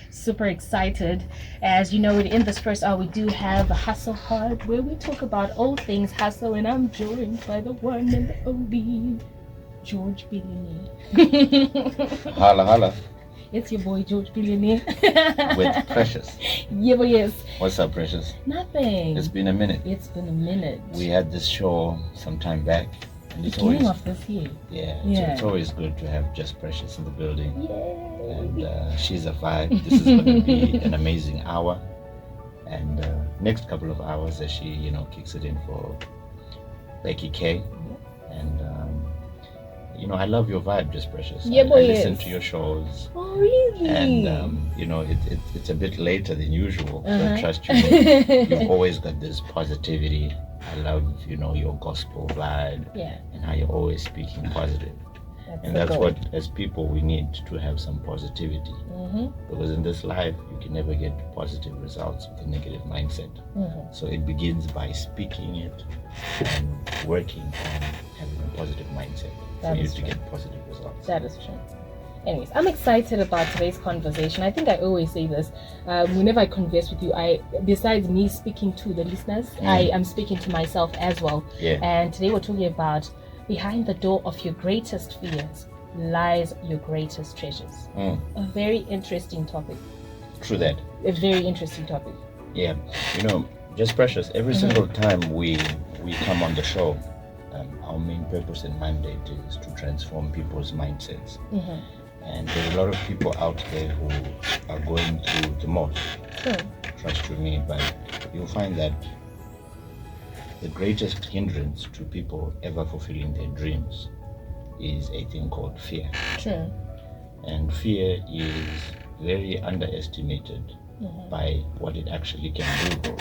super excited. As you know, in this first hour, we do have a Hustle Hard, where we talk about all things hustle, and I'm joined by the one and the only George Billionaire. Holla, holla. It's your boy George Billionaire. With Precious. Yeah, but yes. What's up, Precious? Nothing. It's been a minute. It's been a minute. We had this show some time back. And it's Beginning always, of this year. Yeah, Yeah. it's always good to have Just Precious in the building. Yay. And she's a vibe. This is going to be an amazing hour. And next couple of hours as she, kicks it in for Becky K. And, I love your vibe, Just Precious. Yeah, I boy, listen yes. to your shows. Oh, really? And, it's a bit later than usual. Uh-huh. But trust me, you've always got this positivity. I love, your gospel vibe. Yeah. And how you're always speaking positive. That's what, as people, we need to have some positivity. Mm-hmm. Because in this life, you can never get positive results with a negative mindset. Mm-hmm. So it begins by speaking it and working on having a positive mindset for you to get positive results. That is true. Anyways, I'm excited about today's conversation. I think I always say this. Whenever I converse with you, besides me speaking to the listeners, I am speaking to myself as well. Yeah. And today we're talking about behind the door of your greatest fears lies your greatest treasures. A very interesting topic. True that. A very interesting topic. Yeah. Just Precious, every single time we come on the show, our main purpose and mandate is to transform people's mindsets. Mm-hmm. And there's a lot of people out there who are going through the most. True. Trust you me, but you'll find that the greatest hindrance to people ever fulfilling their dreams is a thing called fear. True. And fear is very underestimated by what it actually can do.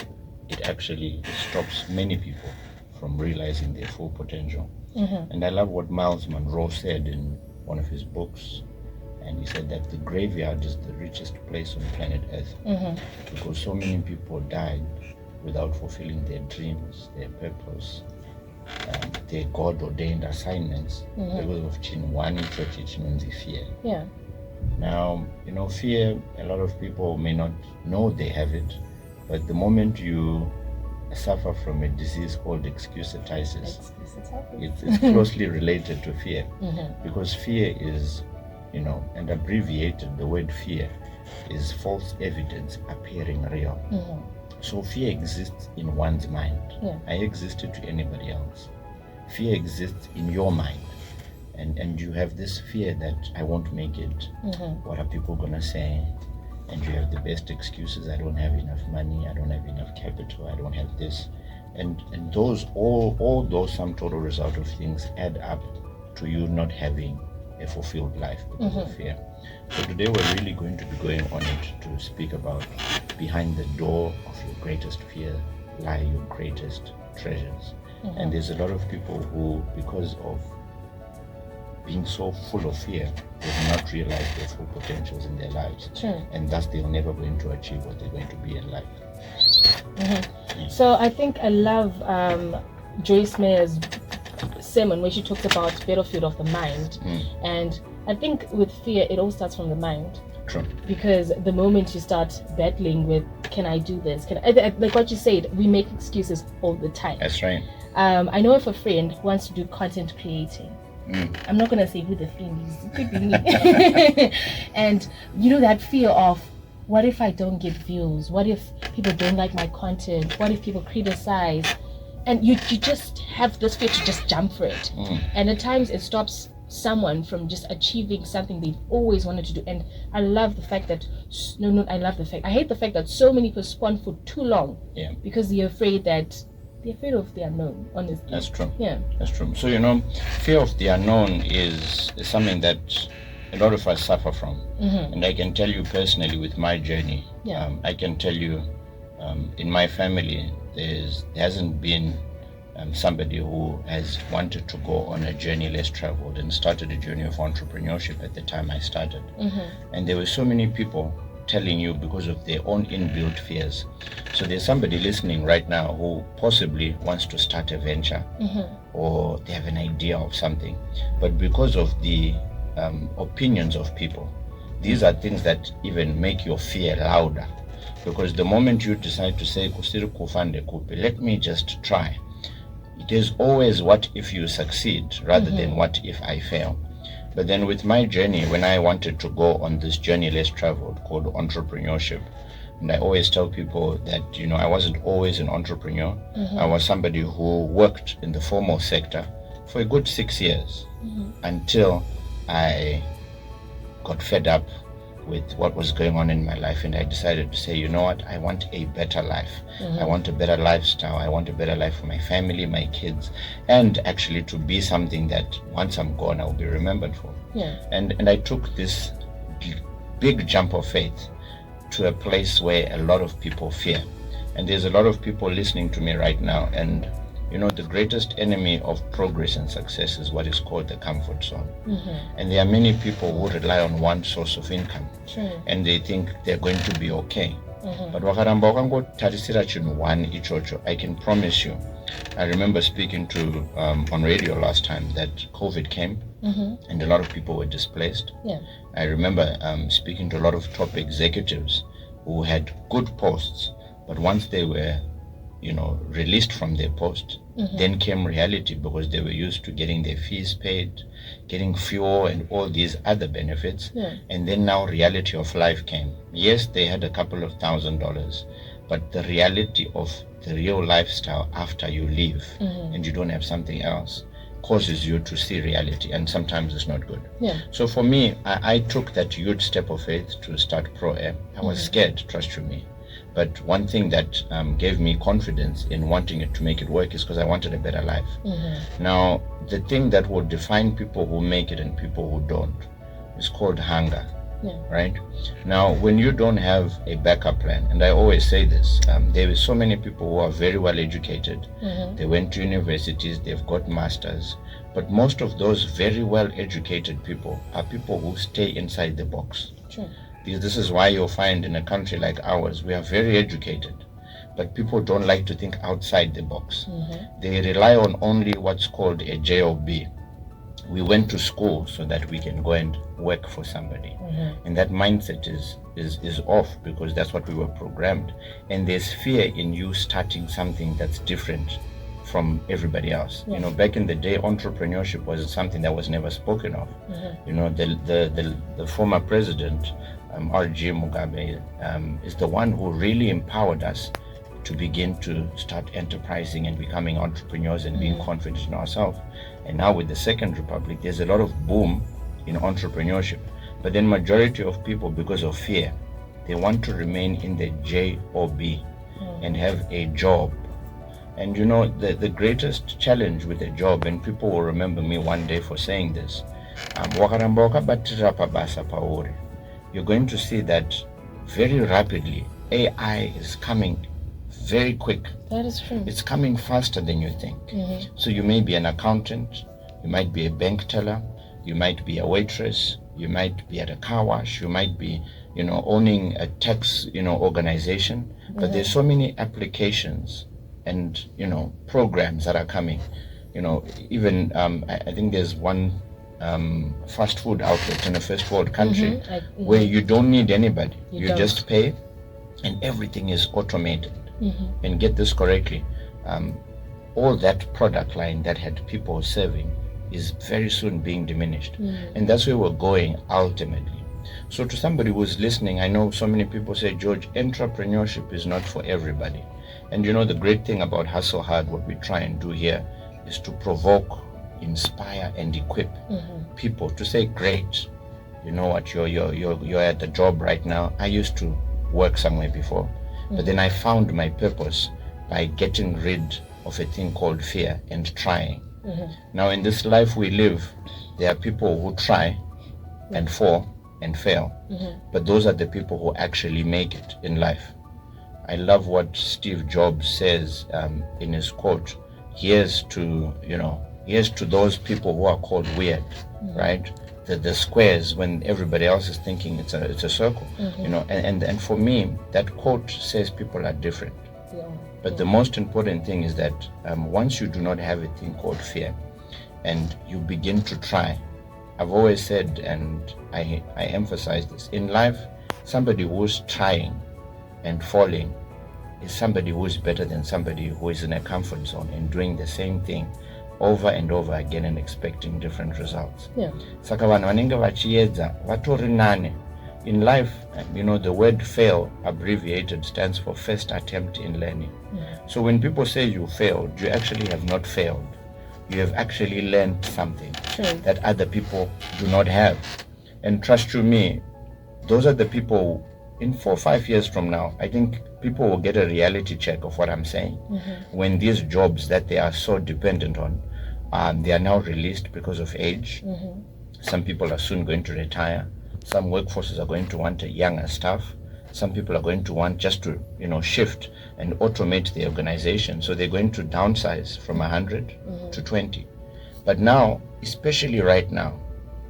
It actually stops many people from realizing their full potential. Mm-hmm. And I love what Miles Monroe said in one of his books. And he said that the graveyard is the richest place on planet Earth. Mm-hmm. Because so many people died without fulfilling their dreams, their purpose, their God-ordained assignments because of chinwani chochi chinonzi fear. Yeah. Now, fear, a lot of people may not know they have it, but the moment you suffer from a disease called excusatitis, it's closely related to fear. Because fear is, and abbreviated, the word fear is false evidence appearing real. So fear exists in one's mind. Yeah. I existed to anybody else. Fear exists in your mind. And you have this fear that I won't make it. What are people gonna say? And you have the best excuses. I don't have enough money. I don't have enough capital. I don't have this. And those, all those sum total result of things add up to you not having a fulfilled life because of fear. So today we're really going to be going on it to speak about behind the door of your greatest fear lie your greatest treasures. And there's a lot of people who, because of being so full of fear, they've not realized their full potentials in their lives. Sure. And thus they're never going to achieve what they're going to be in life. So I think I love Joyce Meyer's sermon where she talks about battlefield of the mind. And I think with fear, it all starts from the mind. True. Because the moment you start battling with, can I do this? Like what you said, we make excuses all the time. That's right. I know if a friend wants to do content creating, I'm not going to say who the friend is. It could be me. And that fear of, what if I don't get views? What if people don't like my content? What if people criticize? And you just have this fear to just jump for it. And at times it stops someone from just achieving something they've always wanted to do. And I love the fact that I hate the fact that so many postpone for too long. Yeah. Because they're afraid of the unknown, honestly. That's true. Yeah. That's true. So, fear of the unknown is something that a lot of us suffer from. And I can tell you personally with my journey, I can tell you in my family, there hasn't been somebody who has wanted to go on a journey less traveled and started a journey of entrepreneurship at the time I started. And there were so many people telling you because of their own inbuilt fears. So there's somebody listening right now who possibly wants to start a venture or they have an idea of something, but because of the opinions of people, These are things that even make your fear louder. Because the moment you decide to say, let me just try, it is always what if you succeed rather than what if I fail. But then with my journey, when I wanted to go on this journey less traveled called entrepreneurship, and I always tell people that, I wasn't always an entrepreneur. I was somebody who worked in the formal sector for a good 6 years until I got fed up with what was going on in my life, and I decided to say, you know what, I want a better life. I want a better lifestyle. I want a better life for my family, my kids, and actually to be something that once I'm gone, I'll be remembered for. And I took this big jump of faith to a place where a lot of people fear. And there's a lot of people listening to me right now, and the greatest enemy of progress and success is what is called the comfort zone. And there are many people who rely on one source of income, and they think they're going to be okay. But I can promise you, I remember speaking to on radio last time that COVID came and a lot of people were displaced. I remember speaking to a lot of top executives who had good posts, but once they were released from their post, then came reality, because they were used to getting their fees paid, getting fuel and all these other benefits. And then now reality of life came. Yes, they had a couple of $1,000s, but the reality of the real lifestyle after you leave and you don't have something else causes you to see reality, and sometimes it's not good. So for me, I took that huge step of faith to start Pro-Air. I was scared, trust you me. But one thing that gave me confidence in wanting it to make it work is because I wanted a better life. Now, the thing that will define people who make it and people who don't is called hunger, right? Now, when you don't have a backup plan, and I always say this, there are so many people who are very well educated. They went to universities, they've got masters, but most of those very well educated people are people who stay inside the box. This is why you'll find in a country like ours, we are very educated, but people don't like to think outside the box. They rely on only what's called a job. We went to school so that we can go and work for somebody. And that mindset is off, because that's what we were programmed. And there's fear in you starting something that's different from everybody else. Back in the day, entrepreneurship was something that was never spoken of. The former president, R.G. Mugabe, is the one who really empowered us to begin to start enterprising and becoming entrepreneurs and being confident in ourselves. And now with the Second Republic, there's a lot of boom in entrepreneurship. But then majority of people, because of fear, they want to remain in the job and have a job. And the greatest challenge with a job, and people will remember me one day for saying this, you're going to see that very rapidly AI is coming very quick. That is true. It's coming faster than you think. So you may be an accountant, you might be a bank teller, you might be a waitress, you might be at a car wash, you might be owning a tax organization, but there's so many applications and programs that are coming. Even I think there's one fast food outlet in a first world country where you don't need anybody. You just pay and everything is automated. And get this correctly, all that product line that had people serving is very soon being diminished. And that's where we're going ultimately. So to somebody who's listening, I know so many people say, George, entrepreneurship is not for everybody. And the great thing about Hustle Hard, what we try and do here is to provoke, inspire and equip people to say, great, you know what, you're at the job right now. I used to work somewhere before, but then I found my purpose by getting rid of a thing called fear and trying. Now in this life we live, there are people who try and fall and fail, but those are the people who actually make it in life. I love what Steve Jobs says in his quote, here's to those people who are called weird, right? The squares when everybody else is thinking it's a circle, and for me that quote says people are different. But the most important thing is that once you do not have a thing called fear and you begin to try I've always said, and I emphasize this, in life, somebody who's trying and falling is somebody who is better than somebody who is in a comfort zone and doing the same thing over and over again and expecting different results. Yeah. Saka vanhu vanenge vachiedza vatori nane. In life, the word fail abbreviated stands for first attempt in learning. Yeah. So when people say you failed, you actually have not failed. You have actually learned something that other people do not have. And trust you me, those are the people in 4 or 5 years from now, I think people will get a reality check of what I'm saying. When these jobs that they are so dependent on, they are now released because of age. Some people are soon going to retire. Some workforces are going to want a younger staff. Some people are going to want just to, shift and automate the organization. So they're going to downsize from 100 to 20. But now, especially right now,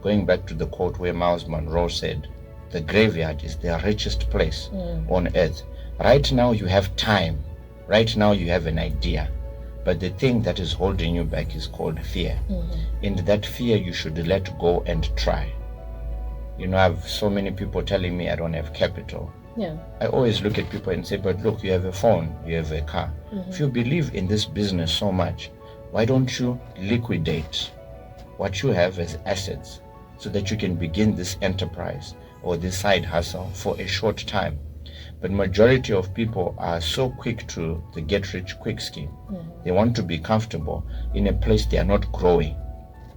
going back to the quote where Miles Monroe said, the graveyard is the richest place on earth. Right now you have time. Right now you have an idea. But the thing that is holding you back is called fear. In that fear, you should let go and try. I have so many people telling me I don't have capital. Yeah. I always look at people and say, but look, you have a phone, you have a car. If you believe in this business so much, why don't you liquidate what you have as assets so that you can begin this enterprise or this side hustle for a short time? But majority of people are so quick to the get rich quick scheme. They want to be comfortable in a place they are not growing.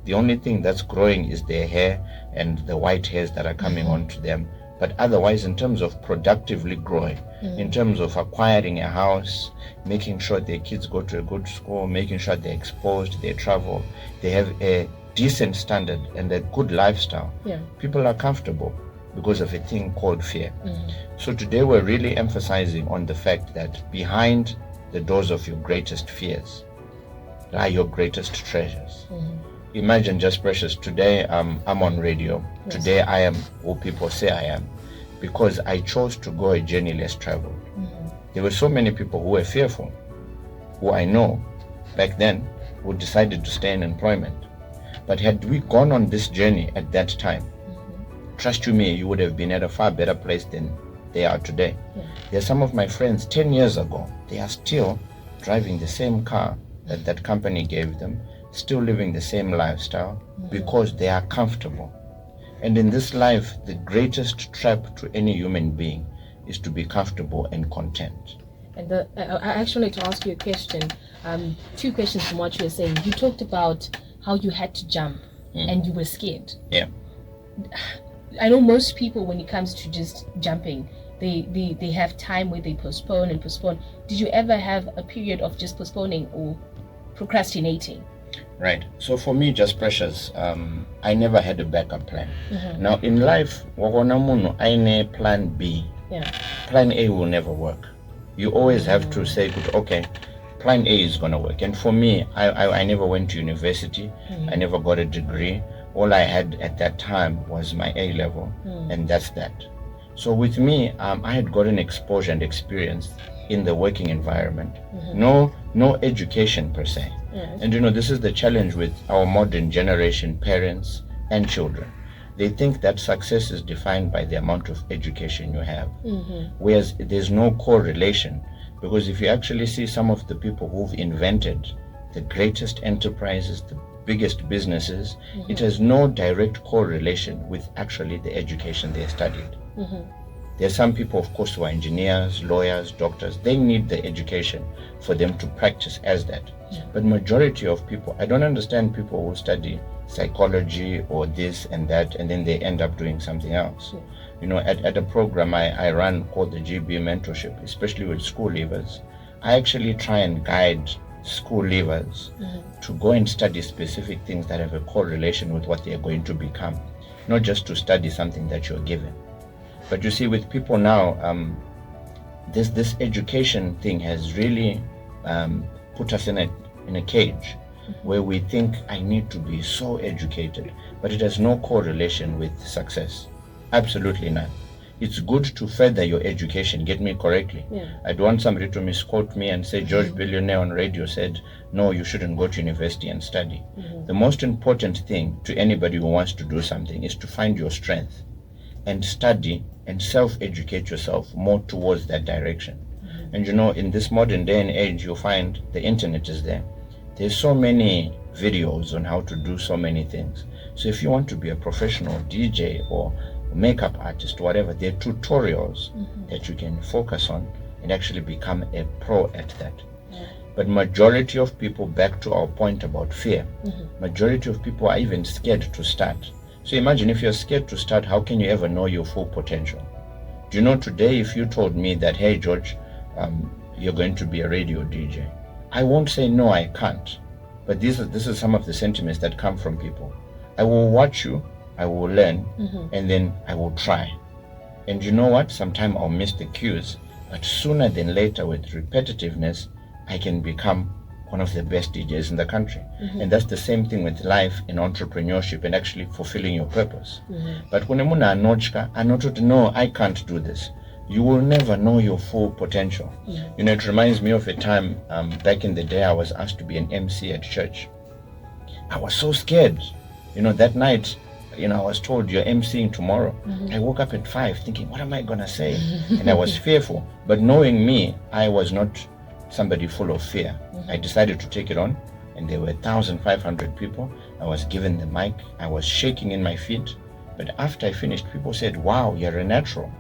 The only thing that's growing is their hair and the white hairs that are coming onto them. But otherwise, in terms of productively growing, in terms of acquiring a house, making sure their kids go to a good school, making sure they're exposed, they travel, they have a decent standard and a good lifestyle, people are comfortable because of a thing called fear. So today we're really emphasizing on the fact that behind the doors of your greatest fears lie your greatest treasures. Imagine, Just Precious, today I'm on radio. Today I am who people say I am because I chose to go a journey less traveled. There were so many people who were fearful, who I know back then, who decided to stay in employment. But had we gone on this journey at that time, trust you me, you would have been at a far better place than they are today. There are some of my friends 10 years ago, they are still driving the same car that that company gave them, still living the same lifestyle because they are comfortable. And in this life, the greatest trap to any human being is to be comfortable and content. And I actually want to ask you a question, 2 questions from what you were saying. You talked about how you had to jump and you were scared. Yeah. I know most people, when it comes to just jumping, they have time where they postpone and postpone. Did you ever have a period of just postponing or procrastinating? Right. So for me, Just Precious, I never had a backup plan. Now in life, I need plan B. Plan A will never work. You always have to say, okay, plan A is going to work. And for me, I never went to university. I never got a degree. All I had at that time was my A level, and that's that. So with me, I had gotten exposure and experience in the working environment. No education per se. And this is the challenge with our modern generation, parents and children. They think that success is defined by the amount of education you have, whereas there's no correlation. Because if you actually see some of the people who've invented the greatest enterprises, the biggest businesses, it has no direct correlation with actually the education they studied. There are some people, of course, who are engineers, lawyers, doctors. They need the education for them to practice as that. But majority of people, I don't understand people who study psychology or this and that, and then they end up doing something else. At a program I run called the GB Mentorship, especially with school leavers, I actually try and guide school leavers to go and study specific things that have a correlation with what they are going to become, not just to study something that you're given. But you see, with people now, this education thing has really put us in a cage where we think I need to be so educated, but it has no correlation with success. Absolutely none. it's good to further your education, get me correctly. I don't want somebody to misquote me and say George Billionaire on radio said, no, you shouldn't go to university and study. The most important thing to anybody who wants to do something is to find your strength and study and self-educate yourself more towards that direction. And in this modern day and age, you'll find the internet is there. There's so many videos on how to do so many things. So if you want to be a professional DJ or makeup artist, whatever, there are tutorials that you can focus on and actually become a pro at that. But majority of people, back to our point about fear, majority of people are even scared to start. So imagine if you're scared to start, how can you ever know your full potential? Do you know today, if you told me that, hey George, you're going to be a radio DJ, I won't say no, I can't. But this is some of the sentiments that come from people. I will watch you, I will learn, and then I will try. And you know what? Sometimes I'll miss the cues, but sooner than later, with repetitiveness, I can become one of the best DJs in the country. And that's the same thing with life in entrepreneurship and actually fulfilling your purpose. But when I know I can't do this, you will never know your full potential. It reminds me of a time back in the day I was asked to be an MC at church. I was so scared. That night, I was told you're emceeing tomorrow. I woke up at 5 thinking, what am I gonna say? And I was fearful. But knowing me, I was not somebody full of fear. I decided to take it on, and there were 1,500 people. I was given the mic. I was shaking in my feet. But after I finished, people said, wow, you're a natural.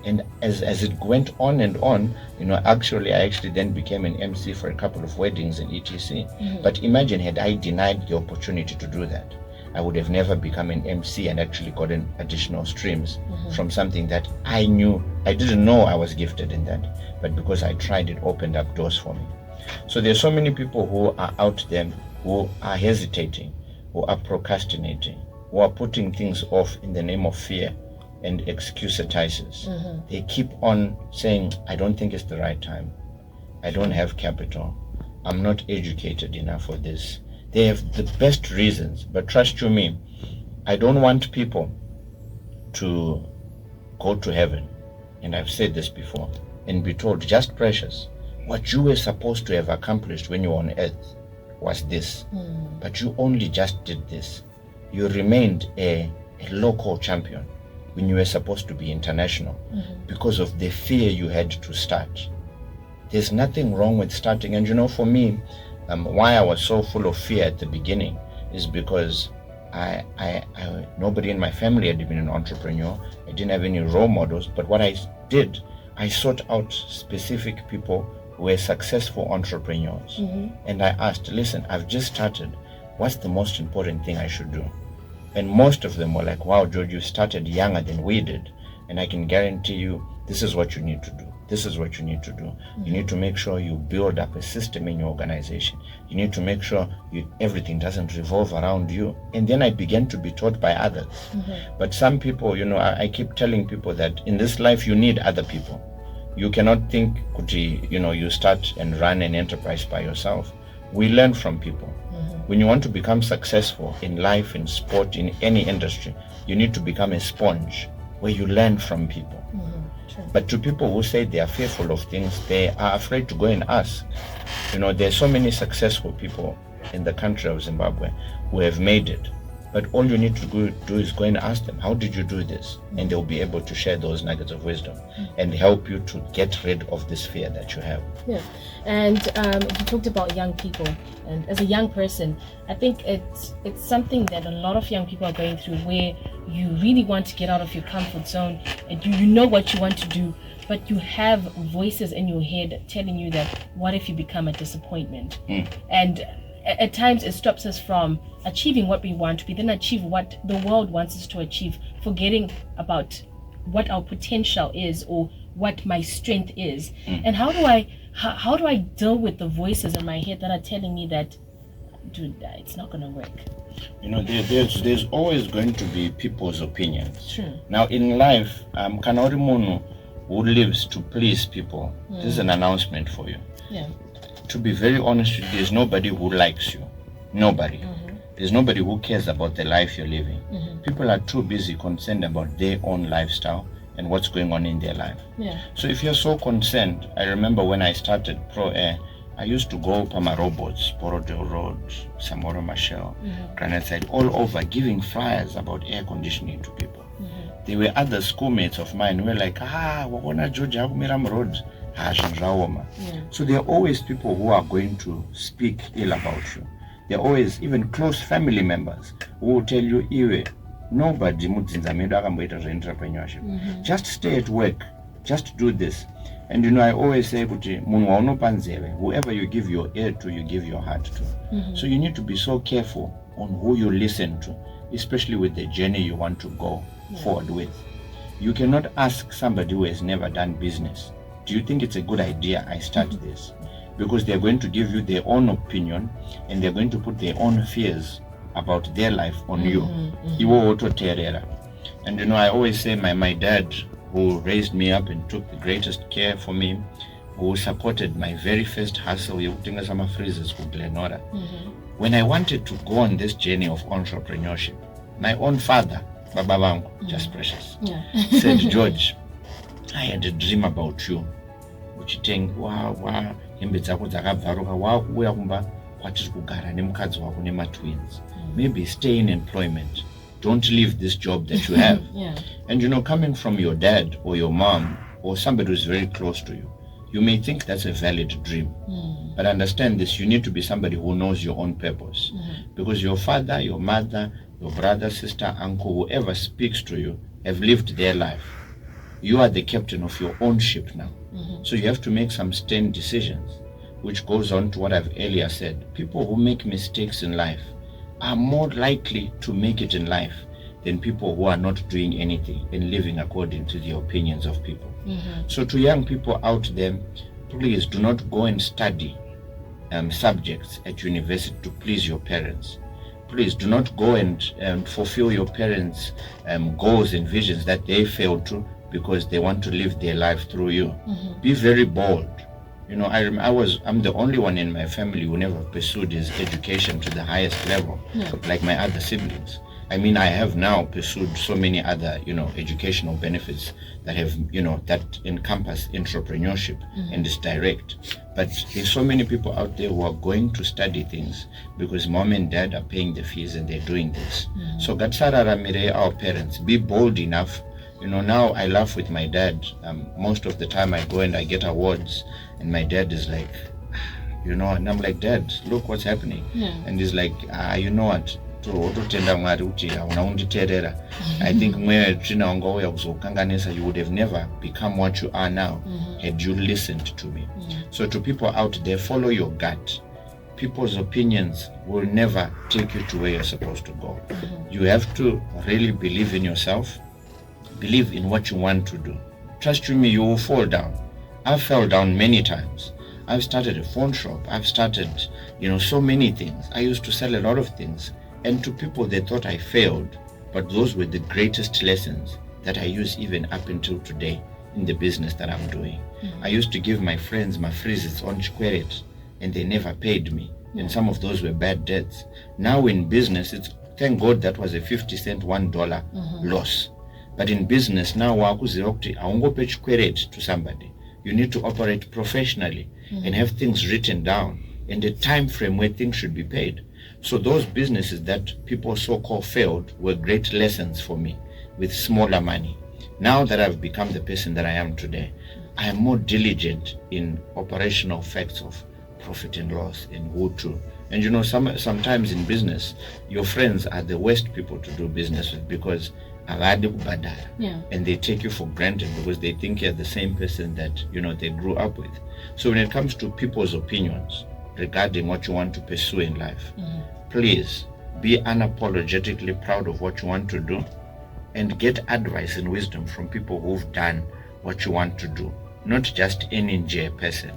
And as it went on and on, I actually then became an MC for a couple of weddings and etc. But imagine had I denied the opportunity to do that, I would have never become an MC and actually gotten additional streams from something that I didn't know I was gifted in that, but because I tried, it opened up doors for me. So there's so many people who are out there who are hesitating, who are procrastinating, who are putting things off in the name of fear and excusatitis. They keep on saying, I don't think it's the right time. I don't have capital. I'm not educated enough for this. They have the best reasons, but trust you me, I don't want people to go to heaven, and I've said this before, and be told, just precious, what you were supposed to have accomplished when you were on earth was this, but you only just did this. You remained a local champion when you were supposed to be international because of the fear you had to start. There's nothing wrong with starting. And for me, why I was so full of fear at the beginning is because nobody in my family had been an entrepreneur. I didn't have any role models. But what I did, I sought out specific people who were successful entrepreneurs. And I asked, listen, I've just started. What's the most important thing I should do? And most of them were like, wow, George, you started younger than we did. And I can guarantee you, this is what you need to do. This is what you need to do. You need to make sure you build up a system in your organization. You need to make sure everything doesn't revolve around you. And then I began to be taught by others. But some people, I keep telling people that in this life, you need other people. You cannot think, you start and run an enterprise by yourself. We learn from people. When you want to become successful in life, in sport, in any industry, you need to become a sponge where you learn from people. But to people who say they are fearful of things, they are afraid to go and ask. There are so many successful people in the country of Zimbabwe who have made it. But all you need to do is go and ask them, how did you do this? And they'll be able to share those nuggets of wisdom and help you to get rid of this fear that you have. Yeah. And you talked about young people. And as a young person, I think it's something that a lot of young people are going through, where you really want to get out of your comfort zone and you know what you want to do, but you have voices in your head telling you that, what if you become a disappointment? And at times it stops us from achieving what we want to be, then achieve what the world wants us to achieve, forgetting about what our potential is or what my strength is. And how do I deal with the voices in my head that are telling me that, dude, it's not gonna work? There's always going to be people's opinions. True. Now in life, Kanori Munu, who lives to please people, this is an announcement for you. Yeah. To be very honest with you, there's nobody who likes you. Nobody. There's nobody who cares about the life you're living. People are too busy concerned about their own lifestyle and what's going on in their life. Yeah. So if you're so concerned, I remember when I started Pro Air, I used to go Pama Robots, Borodale Road, Samora Machel, Granite Side, all over, giving flyers about air conditioning to people. There were other schoolmates of mine who were like, wakona George Hakumiram Road. So there are always people who are going to speak ill about you. There are always even close family members who will tell you, Iwe, nobody entrepreneurship. Just stay at work. Just do this. And I always say, whoever you give your ear to, you give your heart to. So you need to be so careful on who you listen to, especially with the journey you want to go forward with. You cannot ask somebody who has never done business, do you think it's a good idea I start this? Because they're going to give you their own opinion and they're going to put their own fears about their life on you. And I always say my dad, who raised me up and took the greatest care for me, who supported my very first hustle, when I wanted to go on this journey of entrepreneurship, my own father, Baba Bangu, just precious, said, George, I had a dream about you. Maybe stay in employment. Don't leave this job that you have. And coming from your dad or your mom or somebody who's very close to you, you may think that's a valid dream. But understand this, you need to be somebody who knows your own purpose. Because your father, your mother, your brother, sister, uncle, whoever speaks to you have lived their life. You are the captain of your own ship now. So you have to make some stern decisions, which goes on to what I've earlier said. People who make mistakes in life are more likely to make it in life than people who are not doing anything and living according to the opinions of people. So to young people out there, please do not go and study subjects at university to please your parents. Please do not go and fulfill your parents' goals and visions that they failed to because they want to live their life through you. Be very bold. I'm the only one in my family who never pursued his education to the highest level, like my other siblings. I mean, I have now pursued so many other, educational benefits that have, that encompass entrepreneurship and is direct. But there's so many people out there who are going to study things because mom and dad are paying the fees and they're doing this. So Gatsara Mire, our parents, be bold enough. Now I laugh with my dad. Most of the time I go and I get awards and my dad is like, and I'm like, Dad, look what's happening. And he's like, you know what? I think you would have never become what you are now had you listened to me. So to people out there, follow your gut. People's opinions will never take you to where you're supposed to go. You have to really believe in yourself, believe in what you want to do. Trust me, you will fall down. I've fell down many times. I've started a phone shop. I've started, so many things. I used to sell a lot of things. And to people, they thought I failed. But those were the greatest lessons that I use even up until today in the business that I'm doing. I used to give my friends my freezes on Chikweret, and they never paid me. And some of those were bad debts. Now in business, thank God that was a 50-cent, $1 loss. But in business, now I won't pay Chikweret to somebody. You need to operate professionally and have things written down and a time frame where things should be paid. So those businesses that people so-called failed were great lessons for me with smaller money. Now that I've become the person that I am today, I am more diligent in operational facts of profit and loss and who to. And sometimes in business, your friends are the worst people to do business with because and they take you for granted because they think you're the same person that they grew up with. So when it comes to people's opinions regarding what you want to pursue in life, please be unapologetically proud of what you want to do and get advice and wisdom from people who've done what you want to do, not just any person.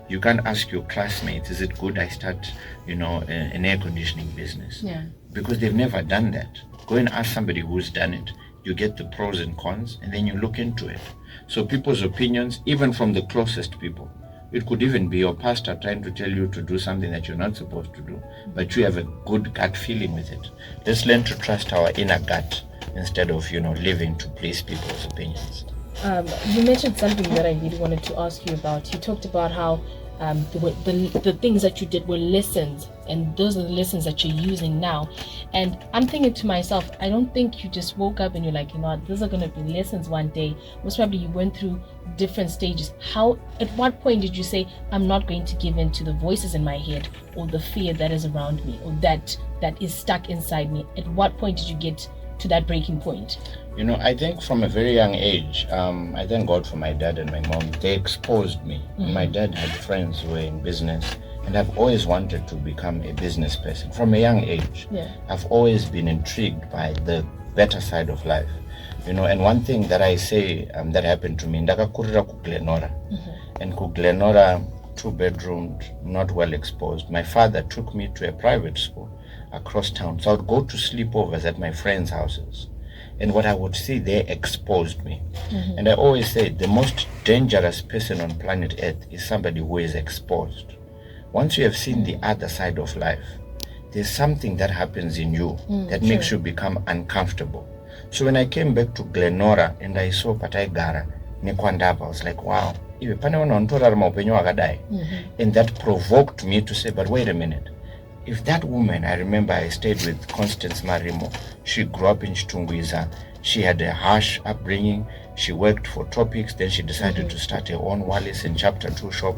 You can't ask your classmates, is it good I start an air conditioning business? Because they've never done that. Go and ask somebody who's done it. You get the pros and cons and then you look into it. So people's opinions, even from the closest people, it could even be your pastor trying to tell you to do something that you're not supposed to do, but you have a good gut feeling with it. Let's learn to trust our inner gut instead of living to please people's opinions. You mentioned something that I really wanted to ask you about. You talked about how the things that you did were lessons, and those are the lessons that you're using now. And I'm thinking to myself, I don't think you just woke up and you're like, you know what, those are going to be lessons one day. Most probably you went through different stages. At what point did you say, I'm not going to give in to the voices in my head or the fear that is around me or that is stuck inside me? At what point did you get to that breaking point? You know, I think from a very young age, I thank God for my dad and my mom. They exposed me. My dad had friends who were in business, and I've always wanted to become a business person. From a young age, I've always been intrigued by the better side of life. You know, and one thing that I say that happened to me, ndakakurira ku Glenora. And ku Glenora, 2-bedroomed, not well exposed. My father took me to a private school across town. So I would go to sleepovers at my friends' houses. And what I would see there exposed me. And I always say the most dangerous person on planet Earth is somebody who is exposed. Once you have seen the other side of life, there's something that happens in you that makes you become uncomfortable. So when I came back to Glenora and I saw Pataigara, Nekwandapa, I was like, wow. And that provoked me to say, but wait a minute. If that woman, I remember I stayed with Constance Marimo, she grew up in Chitungwiza, she had a harsh upbringing, she worked for Topics, then she decided to start her own Wallace and Chapter 2 shop.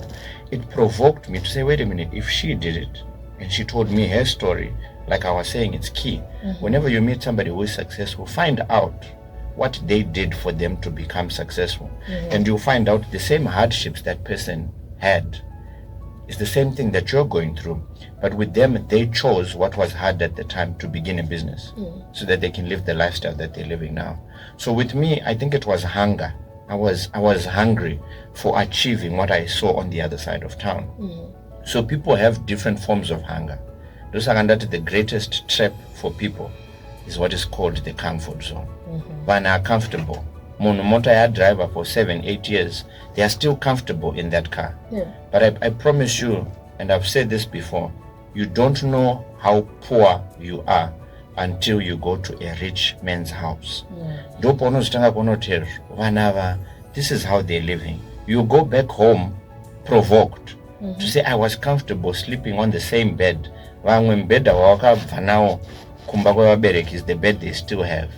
It provoked me to say, wait a minute, if she did it, and she told me her story, like I was saying, it's key. Whenever you meet somebody who is successful, find out what they did for them to become successful. And you'll find out the same hardships that person had. It's the same thing that you're going through. But with them, they chose what was hard at the time to begin a business so that they can live the lifestyle that they're living now. So with me, I think it was hunger. I was hungry for achieving what I saw on the other side of town. So people have different forms of hunger. Those are under the greatest trap for people is what is called the comfort zone. When are comfortable. Motor driver for 7-8 years, they are still comfortable in that car. But I promise you, and I've said this before, you don't know how poor you are until you go to a rich man's house. This is how they're living. You go back home provoked to say, I was comfortable sleeping on the same bed. Kumba is the bed they still have.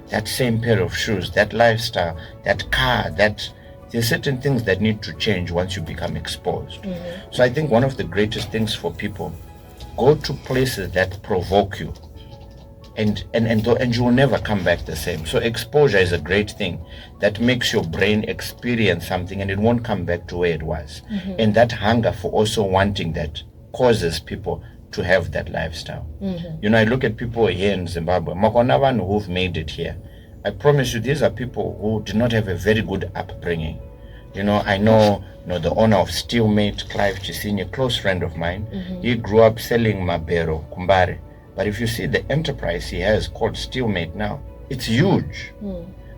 That same pair of shoes, that lifestyle, that car, there's certain things that need to change once you become exposed. So I think one of the greatest things for people, go to places that provoke you and you will never come back the same. So exposure is a great thing that makes your brain experience something and it won't come back to where it was. And that hunger for also wanting that causes people to have that lifestyle. You know, I look at people here in Zimbabwe, Makonavan who've made it here. I promise you, these are people who did not have a very good upbringing. You know, I know, the owner of Steelmate, Clive Chisinye, a close friend of mine. He grew up selling mabero, kumbare. But if you see the enterprise he has called Steelmate now, it's huge.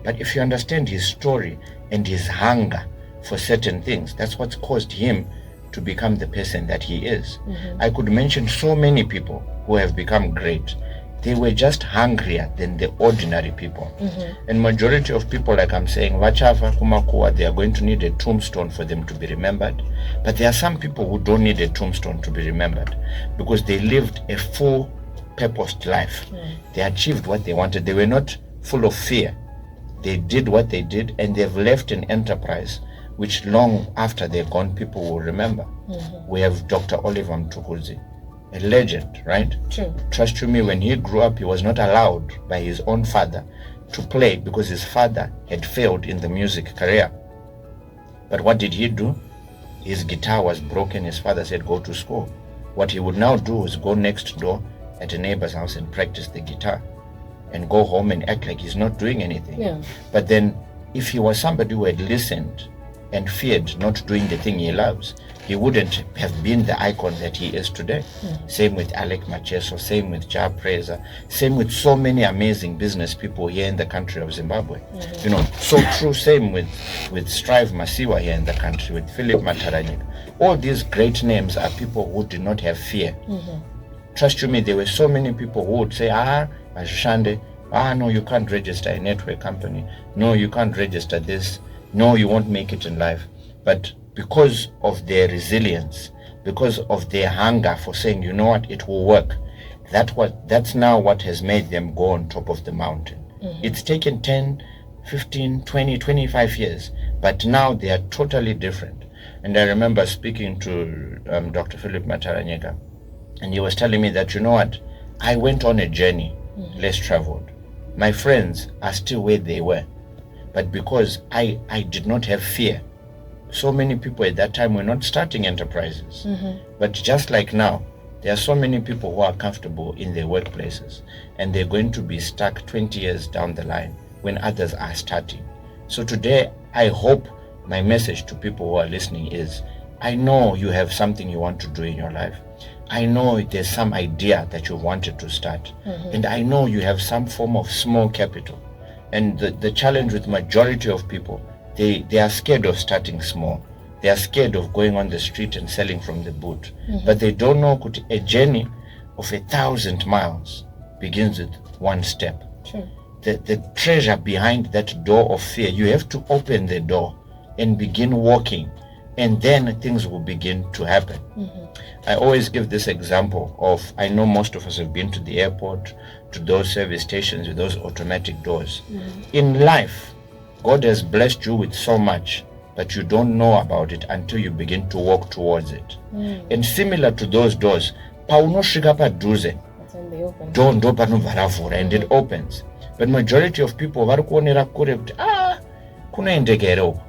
But if you understand his story and his hunger for certain things, that's what's caused him to become the person that he is. I could mention so many people who have become great. They were just hungrier than the ordinary people. And majority of people, like I'm saying, Vachafa, Kumakua, they are going to need a tombstone for them to be remembered. But there are some people who don't need a tombstone to be remembered because they lived a full purposed life. They achieved what they wanted. They were not full of fear. They did what they did and they've left an enterprise which long after they're gone, people will remember. We have Dr. Oliver Mtukudzi, a legend, right? True. Trust you me, when he grew up, he was not allowed by his own father to play because his father had failed in the music career. But what did he do? His guitar was broken. His father said, go to school. What he would now do is go next door at a neighbor's house and practice the guitar and go home and act like he's not doing anything. But then if he was somebody who had listened and feared not doing the thing he loves, he wouldn't have been the icon that he is today. Same with Alec Macheso, same with Ja Preza, same with so many amazing business people here in the country of Zimbabwe. So true, same with Strive Masiwa here in the country, with Philip Mataranyika. All these great names are people who did not have fear. Trust you me, there were so many people who would say, Ashande, no, you can't register a network company. No, you can't register this. no, you won't make it in life. But because of their resilience, because of their hunger for saying, you know what, it will work, that's now what has made them go on top of the mountain. It's taken 10, 15, 20, 25 years, but now they are totally different. And I remember speaking to Dr. Philip Mataranyika, and he was telling me that, you know what, I went on a journey, less traveled. My friends are still where they were, but because I did not have fear. So many people at that time were not starting enterprises. But just like now, there are so many people who are comfortable in their workplaces, and they're going to be stuck 20 years down the line when others are starting. So today, I hope my message to people who are listening is, I know you have something you want to do in your life. I know there's some idea that you wanted to start. And I know you have some form of small capital. And the challenge with majority of people, they are scared of starting small. They are scared of going on the street and selling from the boot. But they don't know a journey of 1,000 miles begins with one step. True. The treasure behind that door of fear, you have to open the door and begin walking, and then things will begin to happen. I always give this example of, I know most of us have been to the airport, to those service stations with those automatic doors. In life, God has blessed you with so much, but you don't know about it until you begin to walk towards it. And similar to those doors, paunosvika padhuze, door ndo panovharavhura and it opens. But majority of people vari kuonera kure kuti kunoendeka here uko.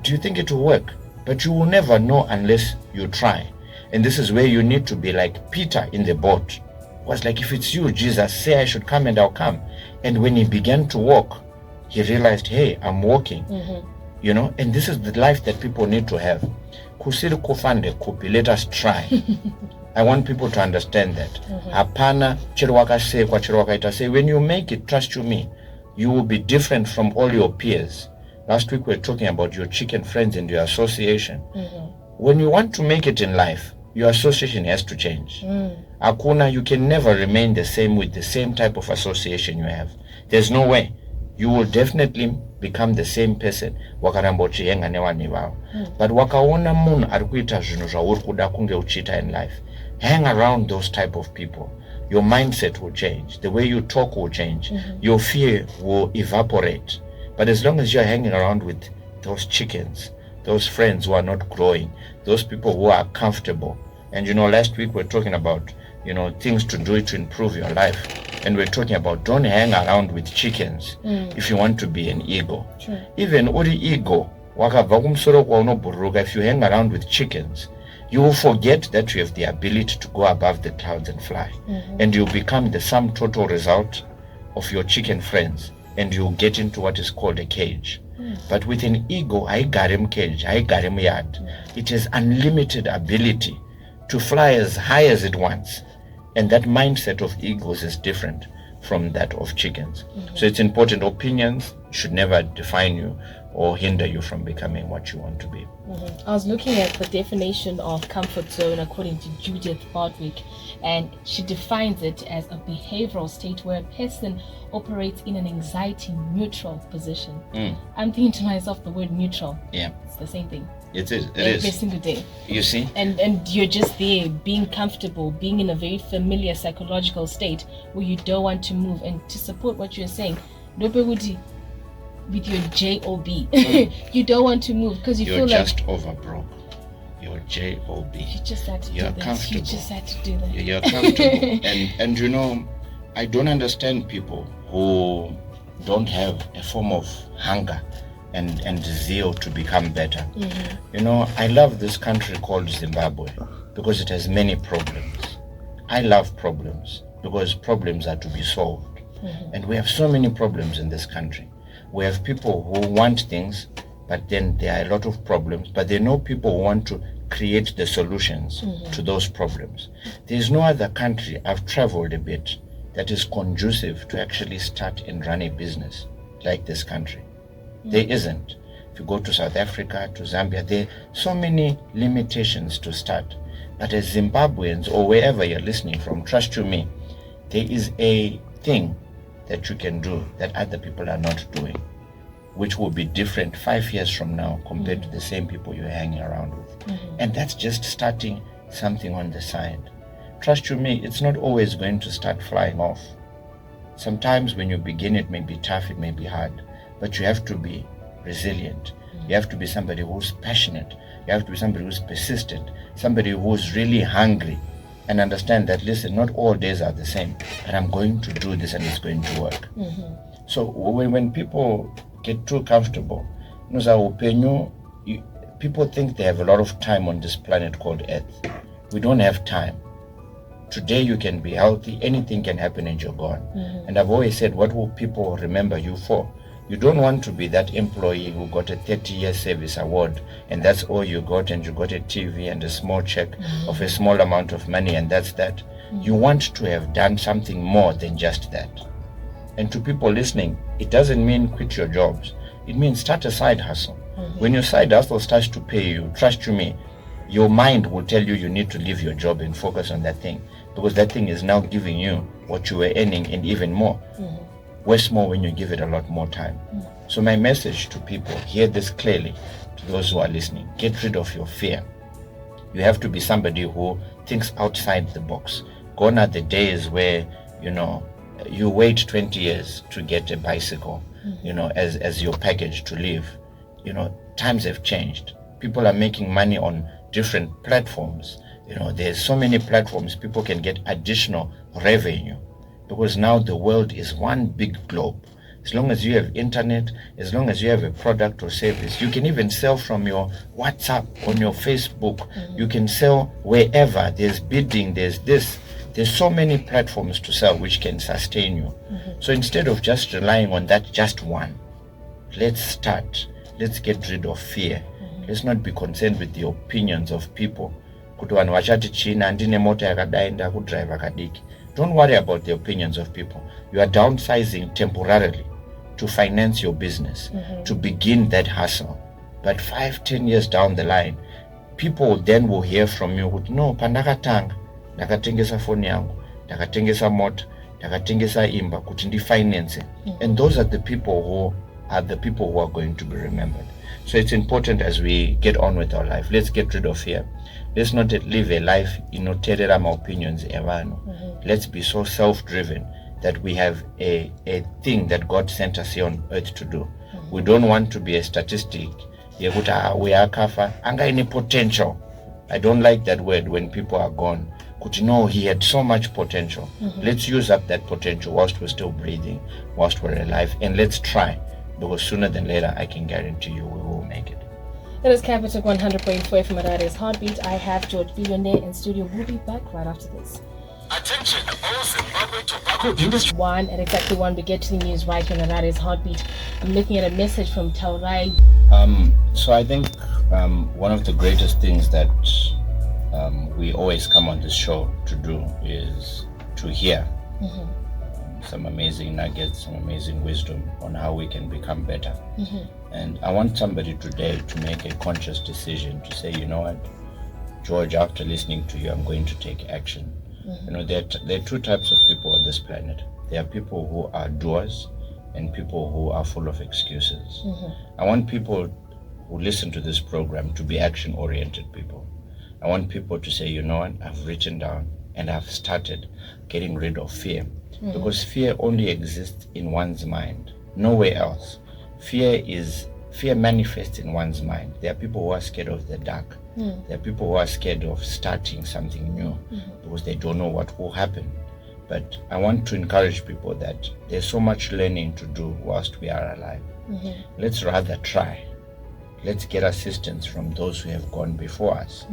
Do you think it will work? But you will never know unless you try. And this is where you need to be like Peter in the boat. Was like, if it's you, Jesus, say I should come and I'll come. And when he began to walk, he realized, hey, I'm walking. You know, and this is the life that people need to have. Kusiri kufande kupi, let us try. I want people to understand that. Hapana chero wakasekwa chero wakaita. Say, when you make it, trust you me, you will be different from all your peers. Last week we were talking about your chicken friends and your association. When you want to make it in life, your association has to change. Akuna, you can never remain the same with the same type of association you have. There's no way. You will definitely become the same person wakaramba uchihenga nevani vavo. But wakaona munhu ari kuita zvinhu zvauri kuda kunge uchiita in life, hang around those type of people. Your mindset will change. The way you talk will change. Your fear will evaporate. But as long as you're hanging around with those chickens, those friends who are not growing, those people who are comfortable. And you know, last week we're talking about, you know, things to do to improve your life. And we're talking about, don't hang around with chickens if you want to be an eagle. Sure. Even uri eagle, if you hang around with chickens, you will forget that you have the ability to go above the clouds and fly. And you'll become the sum total result of your chicken friends. And you'll get into what is called a cage. But with an ego, I got him cage, I got him yard. It has unlimited ability to fly as high as it wants. And that mindset of egos is different from that of chickens. So it's important. Opinions should never define you or hinder you from becoming what you want to be. I was looking at the definition of comfort zone according to Judith Bardwick, and she defines it as a behavioral state where a person operates in an anxiety neutral position. I'm thinking to myself, the word neutral. Yeah. It's the same thing. It is. Every single day. You see? And you're just there, being comfortable, being in a very familiar psychological state where you don't want to move. And to support what you're saying, with your job, you don't want to move because you're just over broke. Your job. You just had to you're do this. Comfortable. You just had to do that. You're comfortable. and you know, I don't understand people who don't have a form of hunger and zeal to become better. You know, I love this country called Zimbabwe because it has many problems. I love problems because problems are to be solved. And we have so many problems in this country. We have people who want things, but then there are a lot of problems, but there are no people who want to create the solutions to those problems. There's no other country, I've traveled a bit, that is conducive to actually start and run a business like this country. There isn't. If you go to South Africa, to Zambia, there are so many limitations to start. But as Zimbabweans or wherever you're listening from, trust you me, there is a thing that you can do that other people are not doing. which will be different 5 years from now compared to the same people you're hanging around with. And that's just starting something on the side. Trust you me, it's not always going to start flying off. Sometimes when you begin, it may be tough, it may be hard, but you have to be resilient. You have to be somebody who's passionate. You have to be somebody who's persistent, somebody who's really hungry, and understand that, listen, not all days are the same, but I'm going to do this and it's going to work. So when people get too comfortable, people think they have a lot of time on this planet called Earth. We don't have time. Today you can be healthy, anything can happen and you're gone. And I've always said, what will people remember you for? You don't want to be that employee who got a 30-year service award and that's all you got, and you got a TV and a small check of a small amount of money and that's that. You want to have done something more than just that. And to people listening, it doesn't mean quit your jobs. It means start a side hustle. When your side hustle starts to pay you, trust you me, your mind will tell you need to leave your job and focus on that thing, because that thing is now giving you what you were earning and even more. Worth more when you give it a lot more time. So my message to people, hear this clearly, to those who are listening, get rid of your fear. You have to be somebody who thinks outside the box. Gone are the days where, you wait 20 years to get a bicycle, as your package to live. Times have changed. People are making money on different platforms. There's so many platforms people can get additional revenue, because now the world is one big globe. As long as you have internet, as long as you have a product or service, you can even sell from your WhatsApp, on your Facebook. You can sell wherever. There's bidding, there's this. There's so many platforms to sell which can sustain you. So instead of just relying on that just one, let's start. Let's get rid of fear. Let's not be concerned with the opinions of people. Don't worry about the opinions of people. You are downsizing temporarily to finance your business, to begin that hustle. But 5-10 years down the line, people then will hear from you, no, pandakatanga, ndakatengesa phone yangu, ndakatengesa motor, ndakatengesa imba, kuti ndifinance. And those are the people who are going to be remembered. So it's important as we get on with our life, let's get rid of fear. Let's not live a life, terera my opinions, Let's be so self-driven that we have a thing that God sent us here on earth to do. We don't want to be a statistic. We are kafa, anga any potential. I don't like that word when people are gone. He had so much potential. Let's use up that potential whilst we're still breathing, whilst we're alive, and let's try, because sooner than later, I can guarantee you we will make it. That is Capital 100.4 from Harari's Heartbeat. I have George Billionaire in studio. We'll be back right after this. Attention, all Zimbabwe tobacco industry. At exactly 1, we get to the news right on Harari's Heartbeat. I'm looking at a message from Taurai. So I think one of the greatest things that we always come on this show to do is to hear some amazing nuggets, some amazing wisdom on how we can become better. And I want somebody today to make a conscious decision to say, you know what, George, after listening to you, I'm going to take action. There are two types of people on this planet. There are people who are doers and people who are full of excuses. I want people who listen to this program to be action-oriented people. I want people to say, you know what, I've written down and I've started getting rid of fear. Because fear only exists in one's mind, nowhere else. Fear manifests in one's mind. There are people who are scared of the dark. There are people who are scared of starting something new because they don't know what will happen. But I want to encourage people that there's so much learning to do whilst we are alive. Let's rather try. Let's get assistance from those who have gone before us.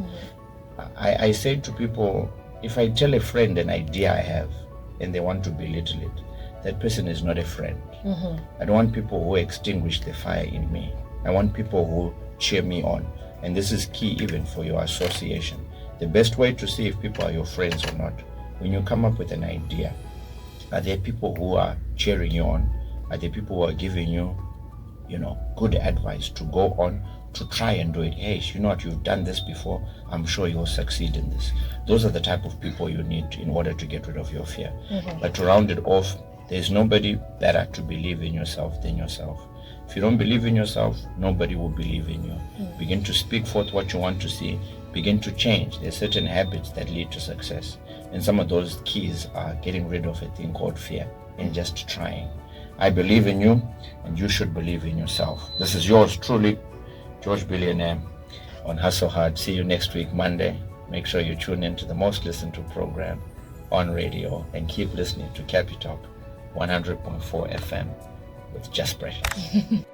I say to people, if I tell a friend an idea I have and they want to belittle it, that person is not a friend. I don't want people who extinguish the fire in me. I want people who cheer me on. And this is key even for your association. The best way to see if people are your friends or not, when you come up with an idea, are there people who are cheering you on? Are there people who are giving you, good advice to go on, to try and do it? Hey, you know what, you've done this before, I'm sure you'll succeed in this. Those are the type of people you need in order to get rid of your fear. But to round it off, there's nobody better to believe in yourself than yourself. If you don't believe in yourself, nobody will believe in you. Begin to speak forth what you want to see. Begin to change. There's certain habits that lead to success. And some of those keys are getting rid of a thing called fear and just trying. I believe in you, and you should believe in yourself. This is yours truly, George Billionaire on Hustle Hard. See you next week, Monday. Make sure you tune in to the most listened to program on radio, and keep listening to Capitalk 100.4 FM with Just Precious.